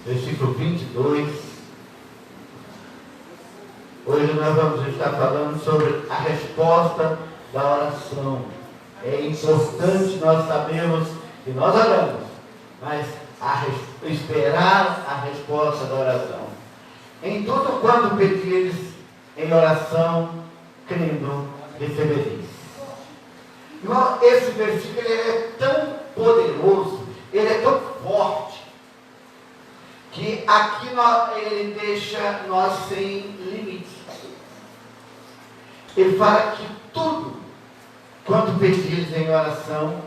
versículo 22. Hoje nós vamos estar falando sobre a resposta da oração. É importante nós sabermos que nós oramos, mas esperar a resposta da oração. Em tudo quanto pedires em oração, crendo, recebereis. Irmão, esse versículo ele é tão poderoso, ele é tão forte, que aqui ele deixa nós sem limites. Ele fala que tudo quanto pedires em oração,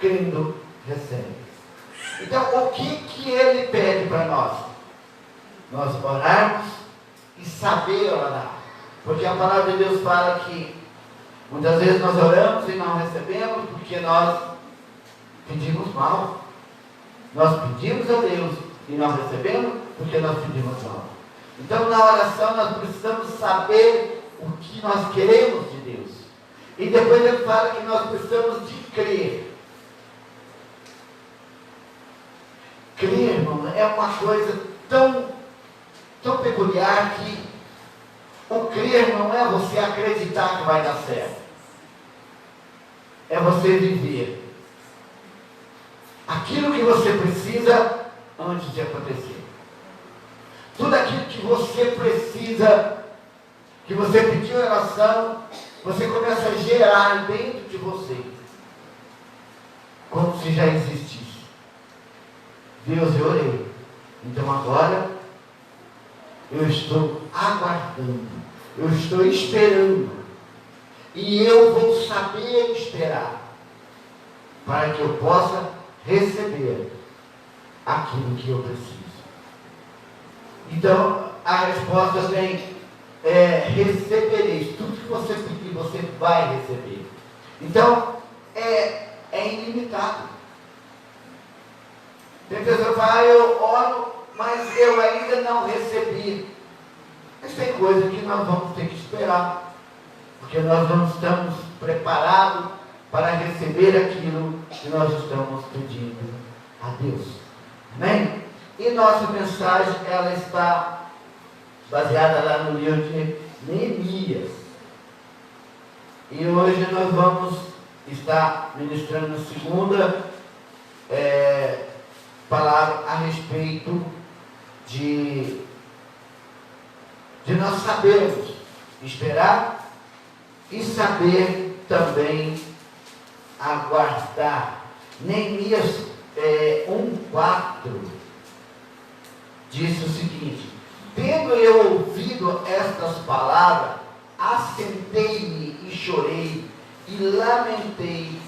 crendo, recebe. Então, o que ele pede para nós? Nós orarmos e saber orar. Porque a palavra de Deus fala que muitas vezes nós oramos e não recebemos porque nós pedimos mal. Nós pedimos a Deus e não recebemos porque nós pedimos mal. Então, na oração, nós precisamos saber o que nós queremos de Deus. E depois ele fala que nós precisamos de crer. Crer, irmão, é uma coisa tão peculiar que o crer não é você acreditar que vai dar certo. É você viver aquilo que você precisa antes de acontecer. Tudo aquilo que você precisa, que você pediu em oração, você começa a gerar dentro de você, como se já existisse. Deus, eu orei, então agora eu estou aguardando, eu estou esperando, e eu vou saber esperar, para que eu possa receber aquilo que eu preciso. Então, a resposta vem, recebereis. Tudo que você pedir, você vai receber. Então, é ilimitado. Tem pessoas que falam, eu oro, mas eu ainda não recebi. Mas tem coisa que nós vamos ter que esperar, porque nós não estamos preparados para receber aquilo que nós estamos pedindo a Deus. Amém? E nossa mensagem, ela está baseada lá no livro de Neemias. E hoje nós vamos estar ministrando a segunda palavra a respeito de nós sabermos esperar e saber também aguardar. Neemias 1:4 diz o seguinte: tendo eu ouvido estas palavras, assentei-me e chorei e lamentei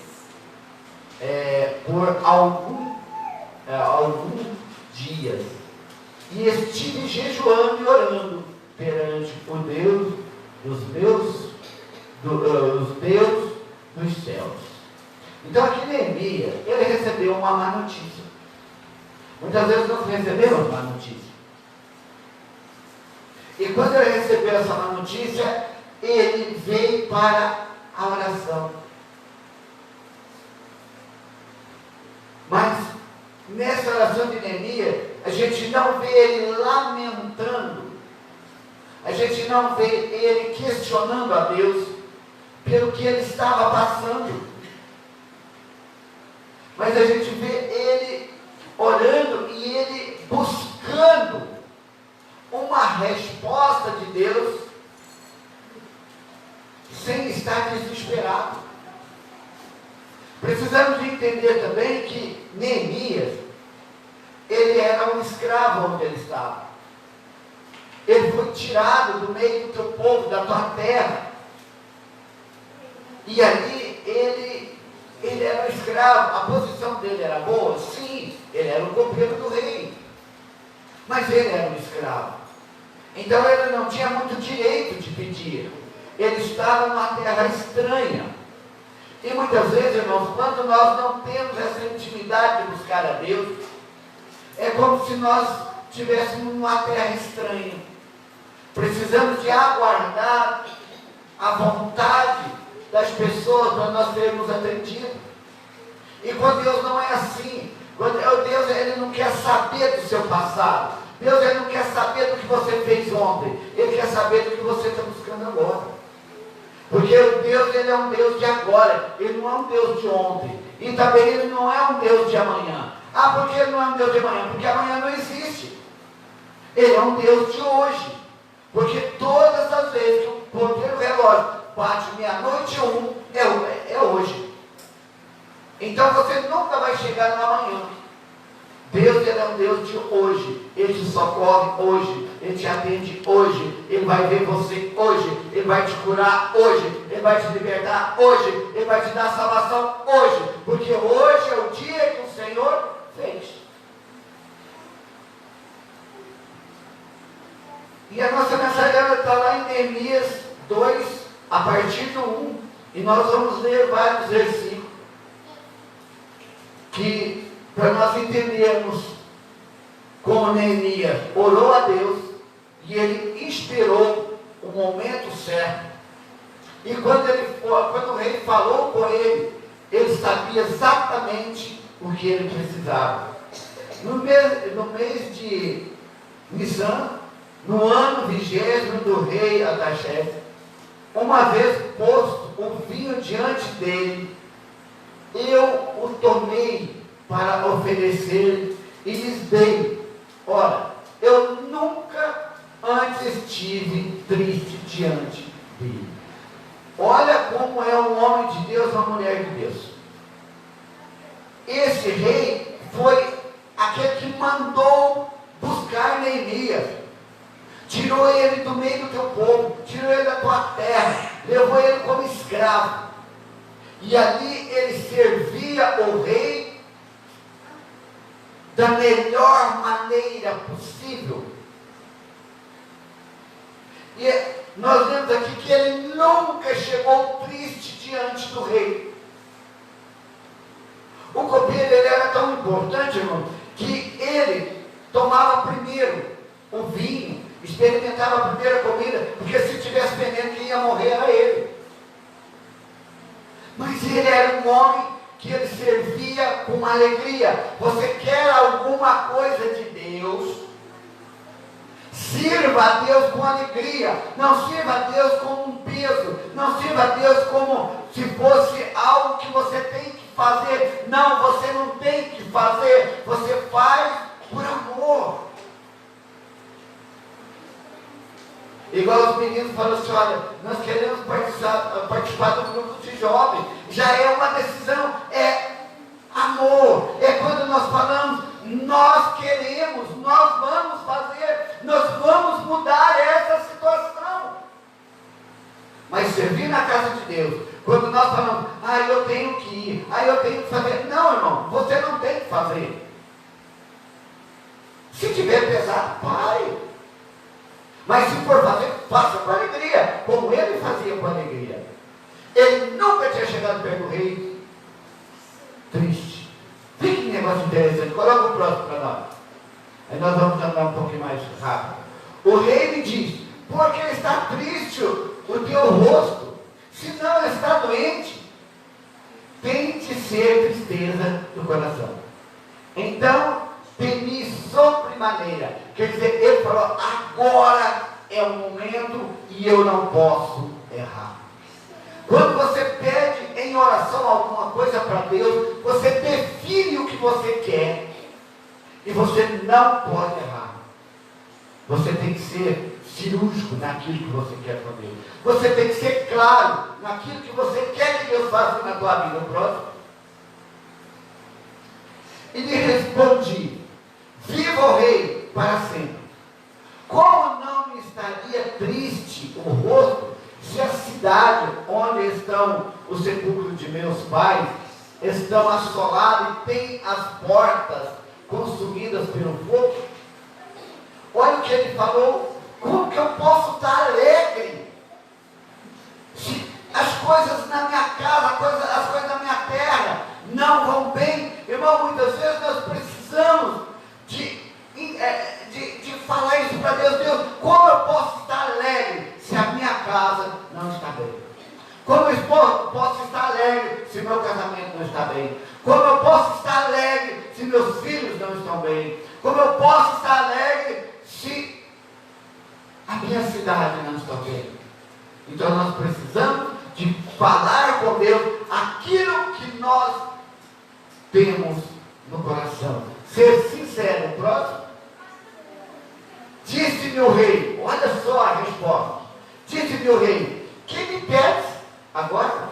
por alguns dias, e estive jejuando e orando perante o Deus dos Deus dos céus. Então aqui Neemias, ele recebeu uma má notícia. Muitas vezes nós recebemos má notícia. E quando ele recebeu essa má notícia, ele veio para a oração. Mas nessa oração de Neemias, a gente não vê ele lamentando, a gente não vê ele questionando a Deus pelo que ele estava passando, mas a gente vê ele orando e ele buscando uma resposta de Deus, sem estar desesperado. Precisamos de entender também que Neemias, ele era um escravo onde ele estava. Ele foi tirado do meio do teu povo, da tua terra. E ali ele era um escravo. A posição dele era boa? Sim, ele era o copeiro do rei. Mas ele era um escravo. Então ele não tinha muito direito de pedir. Ele estava numa terra estranha. E muitas vezes, irmãos, quando nós não temos essa intimidade de buscar a Deus, é como se nós estivéssemos numa terra estranha. Precisamos de aguardar a vontade das pessoas para nós sermos atendidos. E com Deus não é assim. Deus, Ele não quer saber do seu passado. Deus, Ele não quer saber do que você fez ontem. Ele quer saber do que você está buscando agora. Porque o Deus, Ele é um Deus de agora. Ele não é um Deus de ontem. E também Ele não é um Deus de amanhã. Ah, por que Ele não é um Deus de amanhã? Porque amanhã não existe. Ele é um Deus de hoje. Porque todas as vezes que o ponteiro relógio bate meia-noite é hoje. Então você nunca vai chegar no amanhã. Deus, Ele é um Deus de hoje. Ele te socorre hoje. Ele te atende hoje. Ele vai ver você hoje. Ele vai te curar hoje. Ele vai te libertar hoje. Ele vai te dar salvação hoje. Porque hoje é o dia que o Senhor fez. E a nossa mensagem está lá em Neemias 2, a partir do 1. E nós vamos ler vários versículos que, para nós entendermos como Neemias orou a Deus e ele esperou o momento certo. E quando o rei falou com ele, ele sabia exatamente o que ele precisava. No mês de Nisan, no ano 20º do rei Artaxerxes, uma vez posto o vinho diante dele, eu o tomei para oferecer e lhes dei. Ora, eu nunca antes estive triste diante dele. Olha como é um homem de Deus, uma mulher de Deus. Esse rei foi aquele que mandou buscar Neemias. Tirou ele do meio do teu povo, tirou ele da tua terra, levou ele como escravo. E ali ele servia o rei da melhor maneira possível. E nós vemos aqui que ele nunca chegou triste diante do rei. O copeiro, ele era tão importante, irmão, que ele tomava primeiro o vinho, experimentava a primeira comida, porque se tivesse veneno, quem ia morrer era ele. Mas ele era um homem que ele servia com alegria. Você quer alguma coisa de Deus? Sirva a Deus com alegria. Não sirva a Deus como um peso. Não sirva a Deus como se fosse algo que você tem que fazer. Não, você não tem que fazer. Você faz por amor. Igual os meninos falam assim, olha, nós queremos participar do grupo de jovens. Já é uma decisão, é amor. É quando nós falamos, nós queremos, nós vamos fazer, nós vamos mudar essa situação. Mas servir na casa de Deus, quando nós falamos, eu tenho que ir, eu tenho que fazer. Não, irmão, você não tem que fazer. Se tiver pesado, pare. Mas se for fazer, faça com alegria, como ele fazia com alegria. Ele nunca tinha chegado perto do rei triste. Fique que negócio interessante. Coloca o próximo para nós. Aí nós vamos andar um pouquinho mais rápido. O rei lhe diz, porque está triste o teu rosto, se não está doente, tente ser tristeza do coração. Então, temi sobremaneira. Quer dizer, ele falou, agora é o momento e eu não posso errar. Quando você pede em oração alguma coisa para Deus, você define o que você quer e você não pode errar. Você tem que ser cirúrgico naquilo que você quer para Deus. Você tem que ser claro naquilo que você quer que Deus faça na tua vida. Próximo. E lhe respondi, viva o rei para sempre. Como não me estaria triste o rosto, se a cidade onde estão os sepulcros de meus pais estão assoladas e tem as portas consumidas pelo fogo? Olha o que ele falou. Como que eu posso estar alegre se as coisas na minha casa, as coisas na minha terra não vão bem? Irmão, muitas vezes nós precisamos de falar isso para Deus. Deus, como eu posso estar alegre se a minha casa não está bem? Como eu posso estar alegre se meu casamento não está bem? Como eu posso estar alegre se meus falar com Deus aquilo que nós temos no coração. Ser sincero. Próximo. Disse-me o rei, olha só a resposta. Disse-me o rei, que me pedes agora?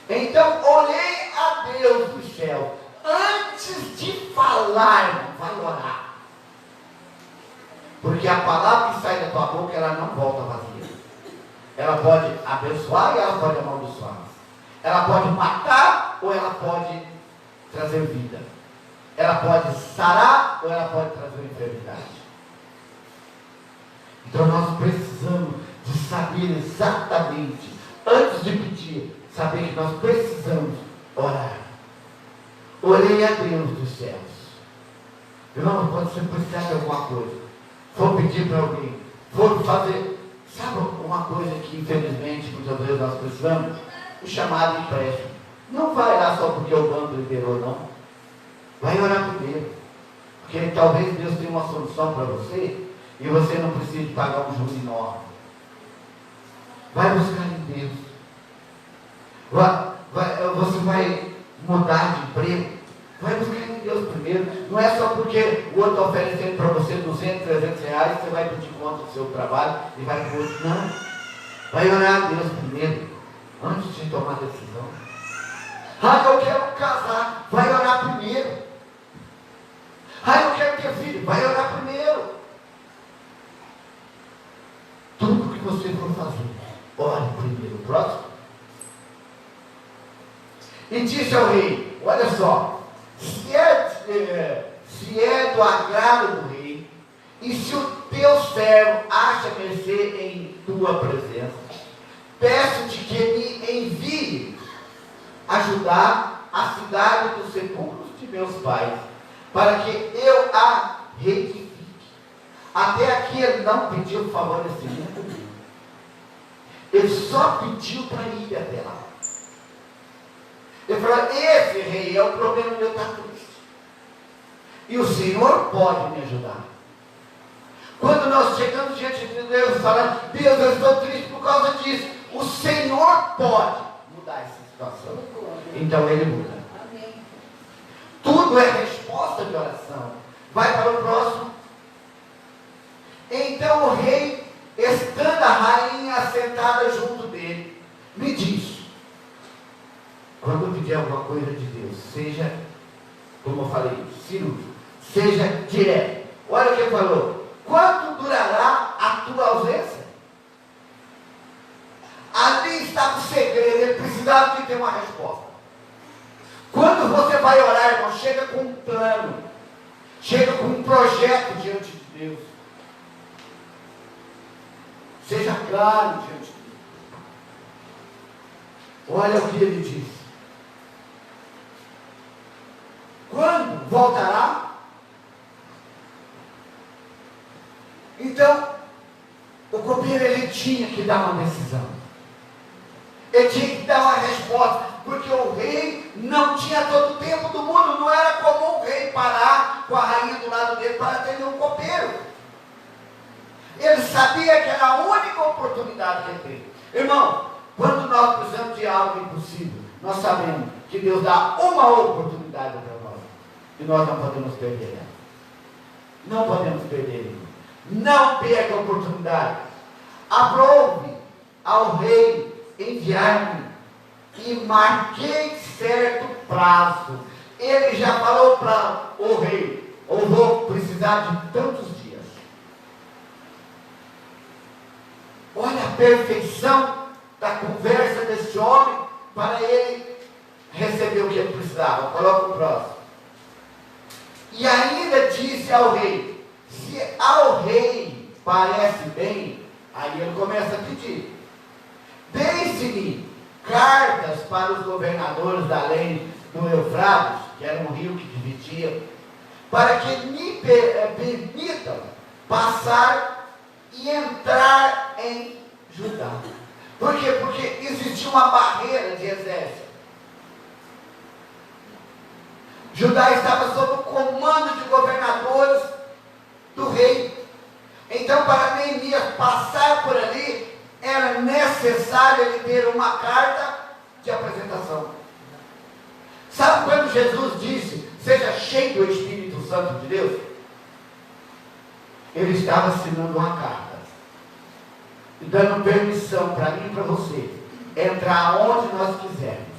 Então olhei a Deus do céu. Antes de falar, vai orar. Porque a palavra que sai da tua boca, ela não volta vazia. Ela pode abençoar e ela pode amaldiçoar. Ela pode matar ou ela pode trazer vida. Ela pode sarar ou ela pode trazer enfermidade. Então nós precisamos de saber exatamente, antes de pedir, saber que nós precisamos orar. Orei a Deus dos céus. Irmão, quando você precisar de alguma coisa, for pedir para alguém, for fazer, sabe uma coisa que infelizmente muitas vezes nós precisamos? O chamado empréstimo. Não vai lá só porque o banco liberou, não. Vai orar primeiro. Porque talvez Deus tenha uma solução para você e você não precise pagar um juro enorme. Vai buscar em Deus. Você vai mudar de emprego. Vai buscar em Deus primeiro. Não é só porque o outro está oferecendo para você 200, 300 reais, você vai pedir conta do seu trabalho e vai para o outro. Não. Vai orar a Deus primeiro, antes de tomar decisão. Eu quero casar. Vai orar primeiro. Eu quero ter filho. Vai orar primeiro. Tudo que você for fazer, ore primeiro. Próximo. E disse ao rei, olha só, se é do agrado do rei, e se o teu servo acha mercê em tua presença, peço-te que me envie ajudar a cidade dos sepulcros de meus pais, para que eu a reedifique. Até aqui ele não pediu favorecimento comigo. Ele só pediu para ir até lá. Ele falou, esse rei é o problema de eu estar triste. E o Senhor pode me ajudar. Quando nós chegamos diante de Deus, falando, Deus, eu estou triste por causa disso. O Senhor pode mudar essa situação. Então Ele muda. Tudo é resposta de oração. Vai para o próximo. Então o rei, estando a rainha assentada junto dele, me disse, quando eu pedir alguma coisa de Deus, seja, como eu falei, cirúrgico, seja direto. Olha o que ele falou. Quanto durará a tua ausência? Ali estava o segredo, ele precisava de ter uma resposta. Quando você vai orar, irmão, chega com um plano, chega com um projeto diante de Deus. Seja claro diante de Deus. Olha o que ele disse. Quando voltará? Então, o copeiro ele tinha que dar uma decisão. Ele tinha que dar uma resposta, porque o rei não tinha todo o tempo do mundo. Não era comum o rei parar com a rainha do lado dele para atender um copeiro. Ele sabia que era a única oportunidade que ele teve. Irmão, quando nós precisamos de algo impossível, nós sabemos que Deus dá uma oportunidade para nós. E nós não podemos perder ela. Não podemos perder, irmão. Não perca a oportunidade. Aprove ao rei enviar-me e marquei certo prazo. Ele já falou para o rei, eu vou precisar de tantos dias. Olha a perfeição da conversa desse homem para ele receber o que ele precisava. Coloca o próximo. E ainda disse ao rei, se ao rei parece bem, aí ele começa a pedir, deixe-me cartas para os governadores da além do Eufrates, que era um rio que dividia, para que me permitam passar e entrar em Judá. Por quê? Porque existia uma barreira de exército. Judá estava sob o comando de governadores do rei. Então, para Neemias passar por ali, era necessário ele ter uma carta Santo de Deus, ele estava assinando uma carta e dando permissão para mim e para você entrar onde nós quisermos.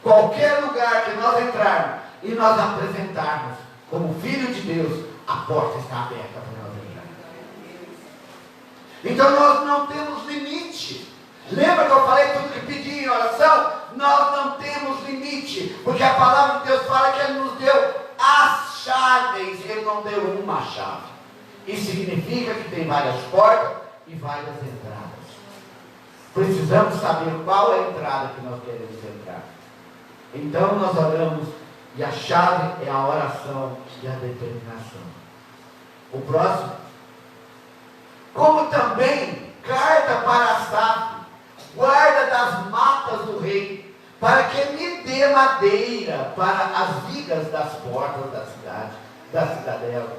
Qualquer lugar que nós entrarmos e nós apresentarmos como filho de Deus, a porta está aberta para nós entrar. Então nós não temos limite. Lembra que eu falei tudo que pedi em oração? Nós não temos limite, porque a palavra de Deus fala que Ele nos deu as chaves, Ele não deu uma chave. Isso significa que tem várias portas e várias entradas. Precisamos saber qual é a entrada que nós queremos entrar. Então nós oramos, e a chave é a oração e a determinação. O próximo. Como também carta para Asaf, guarda das matas do rei, para que me dê madeira para as vigas das portas da cidade, da cidadela,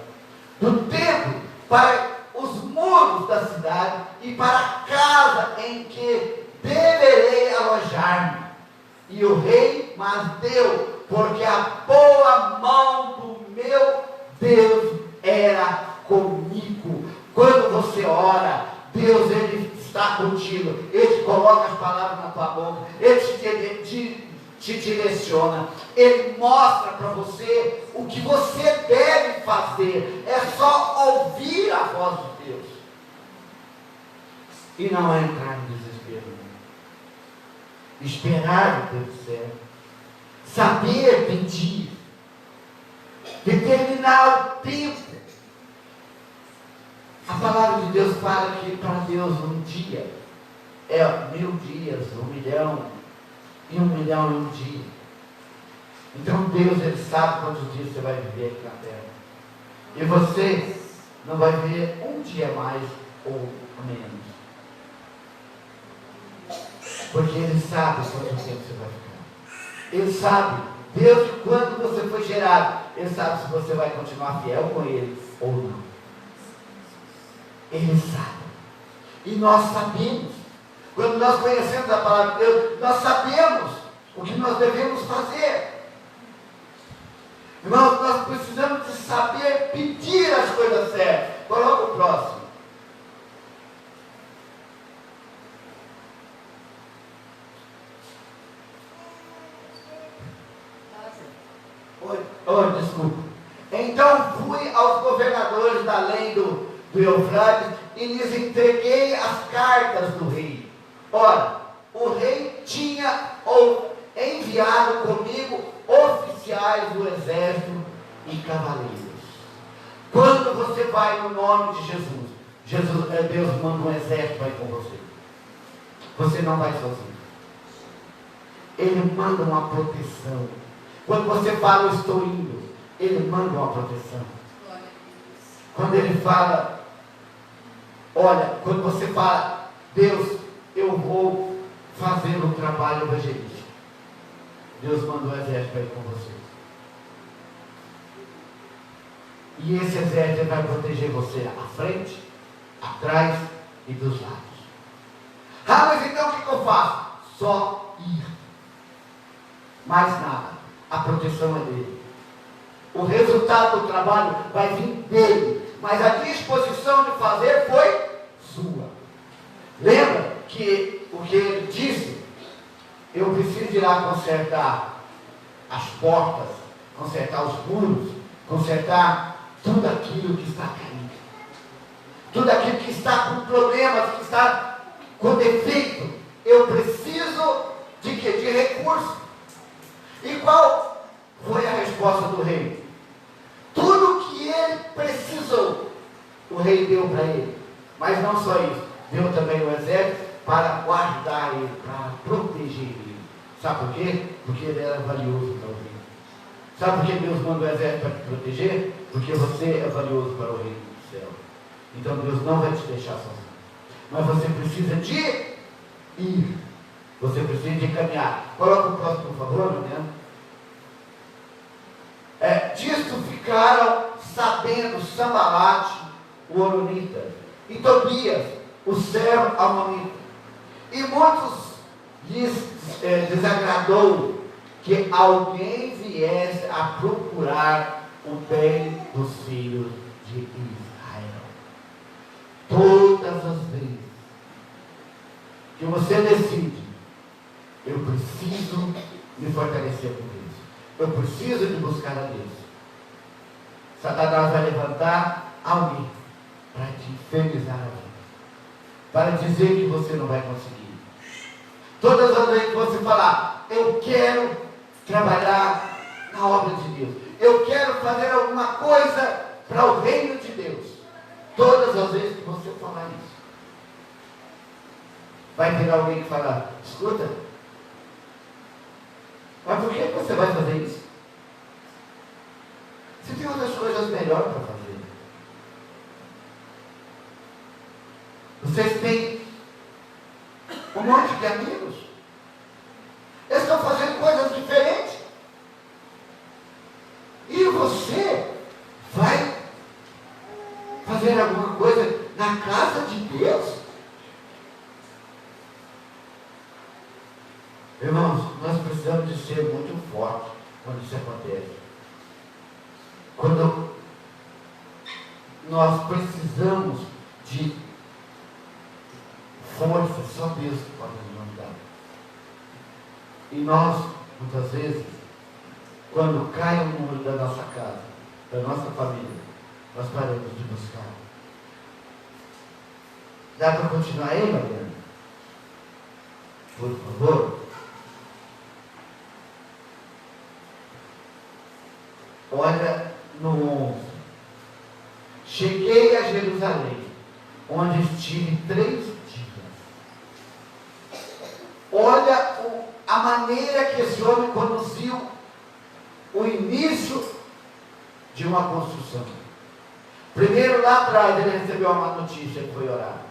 do templo, para os muros da cidade e para a casa em que deverei alojar-me. E o rei mas deu, porque a boa mão do meu Deus era comigo. Quando você ora, Deus, Ele está contigo, Ele coloca as palavras na tua boca, Ele te direciona, Ele mostra para você o que você deve fazer. É só ouvir a voz de Deus e não entrar em desespero. Esperar o tempo certo, saber pedir, determinar o tempo. A palavra de Deus fala que para Deus um dia é 1000 dias, 1 milhão, e 1 milhão em um dia. Então Deus, Ele sabe quantos dias você vai viver aqui na terra. E você não vai viver um dia mais ou menos. Porque Ele sabe quanto tempo você vai ficar. Ele sabe, Deus, quando você foi gerado, Ele sabe se você vai continuar fiel com Ele ou não. Ele sabe. E nós sabemos. Quando nós conhecemos a palavra de Deus, nós sabemos o que nós devemos fazer. Irmãos, nós precisamos de saber pedir as coisas certas. Coloca o próximo. Desculpa. Então fui aos governadores da além do Eufrates e lhes entreguei as cartas do rei. Ora, o rei tinha enviado comigo oficiais do exército e cavaleiros. Quando você vai no nome de Jesus, Deus manda um exército para ir com você. Você não vai sozinho. Ele manda uma proteção. Quando você fala, eu estou indo, Ele manda uma proteção. Quando Ele fala, olha, quando você fala, Deus, eu vou fazer um trabalho evangelístico, Deus mandou o exército para ir com você. E esse exército vai proteger você à frente, atrás e dos lados. Ah, mas então o que eu faço? Só ir. Mais nada. A proteção é dele. O resultado do trabalho vai vir dele. Mas a disposição de fazer foi sua. Lembra que o que ele disse? Eu preciso ir lá consertar as portas, consertar os muros, consertar tudo aquilo que está caindo. Tudo aquilo que está com problemas, que está com defeito. Eu preciso de quê? De recurso. E qual foi a resposta do rei? Tudo que ele precisou, o rei deu para ele. Mas não só isso, deu também o exército para guardar ele, para proteger ele. Sabe por quê? Porque ele era valioso para o rei. Sabe por que Deus manda o exército para te proteger? Porque você é valioso para o reino do céu. Então Deus não vai te deixar sozinho. Mas você precisa de ir. Você precisa de caminhar. Coloca o próximo, por favor, né? Disto ficaram sabendo Sambalate, o Horonita, e Tobias, o servo amonita. E muitos lhes desagradou que alguém viesse a procurar o bem dos filhos de Israel. Todas as vezes que você decide, eu preciso me fortalecer com Deus, eu preciso de buscar a Deus, Satanás vai levantar alguém para te infernizar a vida, para dizer que você não vai conseguir. Todas as vezes que você falar, eu quero trabalhar na obra de Deus, eu quero fazer alguma coisa para o reino de Deus, todas as vezes que você falar isso, vai ter alguém que falar, escuta, mas por que você vai fazer isso? Você tem outras coisas melhores para fazer. Vocês têm um monte de amigos. Eles estão fazendo coisas diferentes. E você vai fazer alguma coisa na casa de Deus? Irmãos, nós precisamos de ser muito fortes quando isso acontece. Quando nós precisamos de força, só Deus que pode nos dar. E nós, muitas vezes, quando cai o muro da nossa casa, da nossa família, nós paramos de buscar. Dá para continuar aí, Mariana? Por favor. Olha no 11. Cheguei a Jerusalém, onde estive 3 dias. Olha a maneira que esse homem conduziu o início de uma construção. Primeiro, lá atrás, ele recebeu uma notícia que foi orar.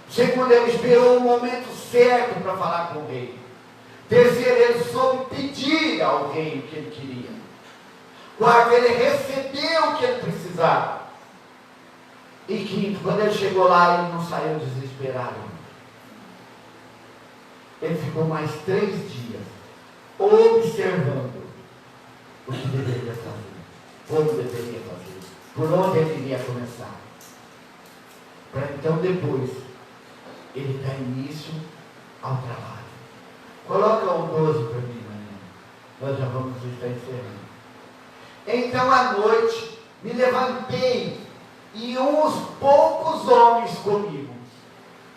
Segundo, ele esperou o momento certo para falar com o rei. Terceiro, ele soube pedir ao rei o que ele queria. Quarto, ele recebeu o que ele precisava. E quinto, quando ele chegou lá, ele não saiu desesperado. Ele ficou mais 3 dias observando o que deveria fazer, como deveria fazer, por onde ele iria começar. Para então depois ele dar início ao trabalho. Coloca o 12 para mim, Maria. Nós já vamos estar encerrando. Então à noite me levantei e uns poucos homens comigo.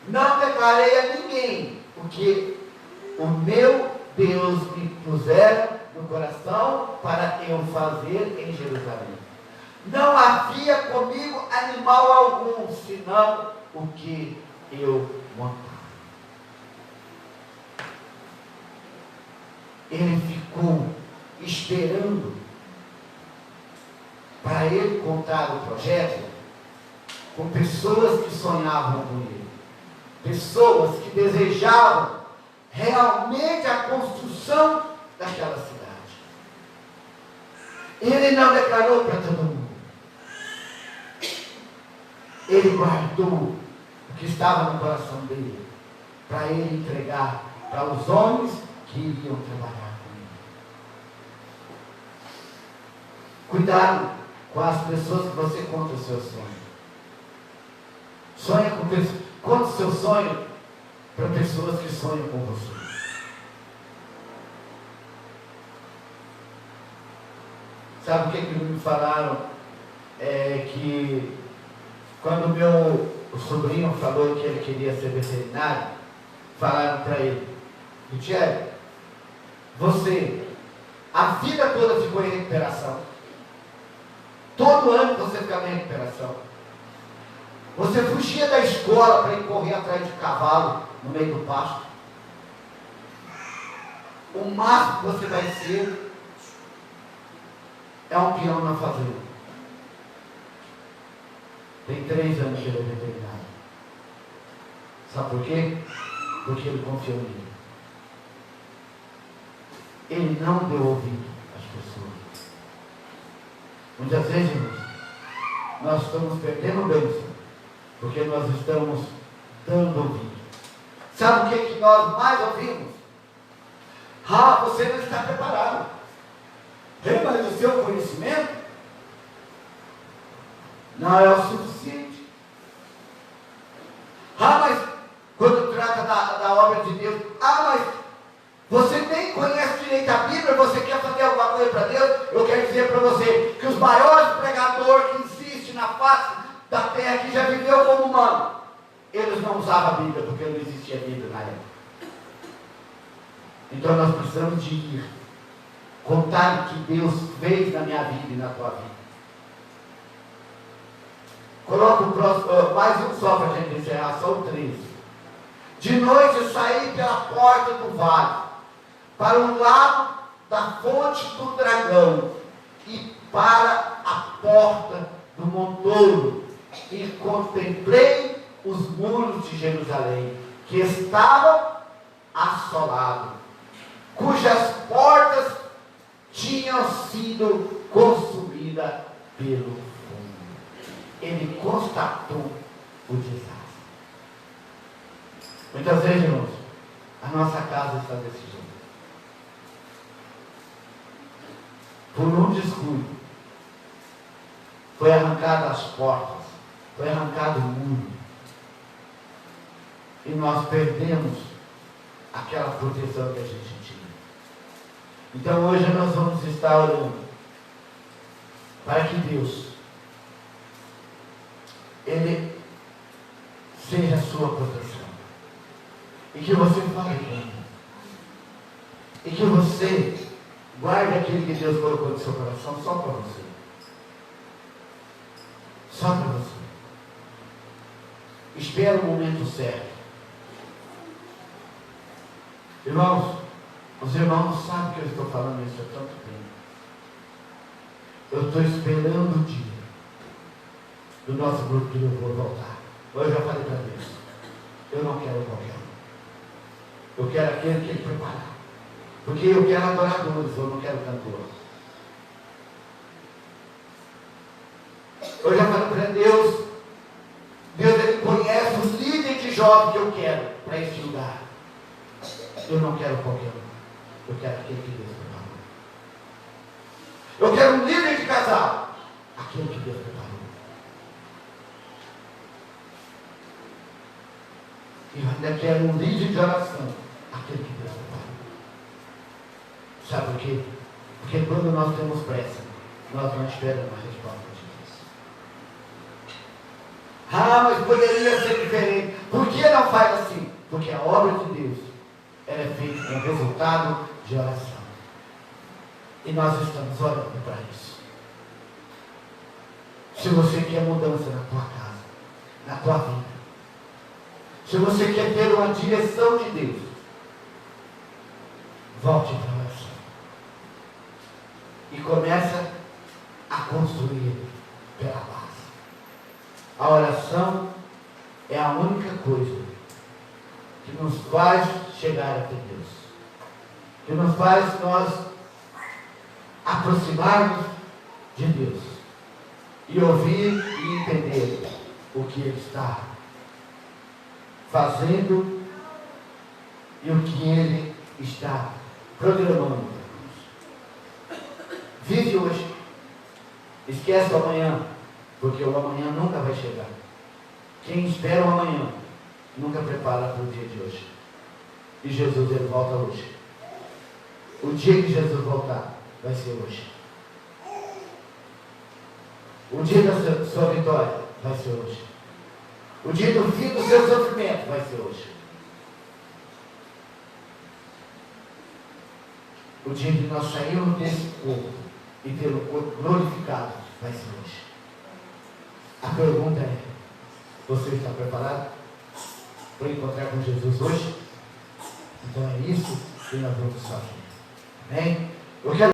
Não declarei a ninguém o que o meu Deus me pusera no coração para eu fazer em Jerusalém. Não havia comigo animal algum, senão o que eu montava. Ele ficou esperando para ele contar o projeto com pessoas que sonhavam com ele, pessoas que desejavam realmente a construção daquela cidade. Ele não declarou para todo mundo. Ele guardou o que estava no coração dele para ele entregar para os homens que iriam trabalhar com ele. Cuidado com as pessoas que você conta o seu sonho. Sonha com pessoas, conta o seu sonho para pessoas que sonham com você. Sabe o que me falaram? Que quando o sobrinho falou que ele queria ser veterinário, falaram para ele, Michele, você, a vida toda ficou em recuperação. Todo ano você ficava em recuperação. Você fugia da escola para ir correr atrás de cavalo no meio do pasto. O máximo que você vai ser é um peão na fazenda. Tem 3 anos que ele é veterinário. Sabe por quê? Porque ele confiou nele. Ele não deu ouvido às pessoas. Muitas vezes, irmãos, nós estamos perdendo bênção porque nós estamos dando ouvido. Sabe o que nós mais ouvimos? Você não está preparado. Mas o seu conhecimento não é o suficiente. Mas quando trata da obra de Deus, mas você nem conhece direito a Bíblia, você quer fazer alguma coisa para Deus? Eu quero dizer para você que os maiores pregadores que existem na face da terra, que já viveu como humano, eles não usavam a Bíblia, porque não existia Bíblia na época. Então nós precisamos de ir contar o que Deus fez na minha vida e na tua vida. Coloca o próximo, mais um só para a gente encerrar, só o 13. De noite saí pela porta do vale, para o lado da fonte do dragão, e para a porta do montouro, e contemplei os muros de Jerusalém, que estavam assolados, cujas portas tinham sido consumidas pelo fogo. Ele constatou o desastre. Muitas vezes, irmãos, a nossa casa está desse jeito. Por um descuido, foi arrancada as portas, foi arrancado o muro, e nós perdemos aquela proteção que a gente tinha. Então hoje nós vamos estar orando para que Deus, Ele seja a sua proteção, e que você fale com Ele, e que você guarde aquilo que Deus colocou no seu coração só para você. Só para você. Espera o momento certo. Irmãos, os irmãos sabem que eu estou falando isso há tanto tempo. Eu estou esperando o dia do nosso grupo de louvor voltar. Hoje eu falei para Deus, eu não quero qualquer um. Eu quero aquele que Ele preparar. Porque eu quero adoradores, eu não quero cantores. Eu já falei para Deus, Ele conhece os líderes de jovens que eu quero para esse lugar. Eu não quero qualquer um. Eu quero aquele que Deus preparou. Eu quero um líder de casal. Aquele que Deus preparou. E eu ainda quero um líder de oração. Aquele que Deus preparou. Sabe por quê? Porque quando nós temos pressa, nós não esperamos a resposta de Deus. Mas poderia ser diferente. Por que não faz assim? Porque a obra de Deus, ela é feita com resultado de oração. E nós estamos orando para isso. Se você quer mudança na tua casa, na tua vida, se você quer ter uma direção de Deus, volte para a oração. E começa a construir pela base. A oração é a única coisa que nos faz chegar até Deus, que nos faz nós aproximarmos de Deus e ouvir e entender o que Ele está fazendo e o que Ele está programando. Vive hoje, esquece o amanhã, porque o amanhã nunca vai chegar. Quem espera o amanhã nunca prepara para o dia de hoje. E Jesus, Ele volta hoje. O dia que Jesus voltar vai ser hoje. O dia da sua vitória vai ser hoje. O dia do fim do seu sofrimento vai ser hoje. O dia que nós saímos desse corpo e pelo corpo glorificado vai ser hoje. A pergunta é: você está preparado para encontrar com Jesus hoje? Então é isso que nós vamos fazer. Amém? Eu quero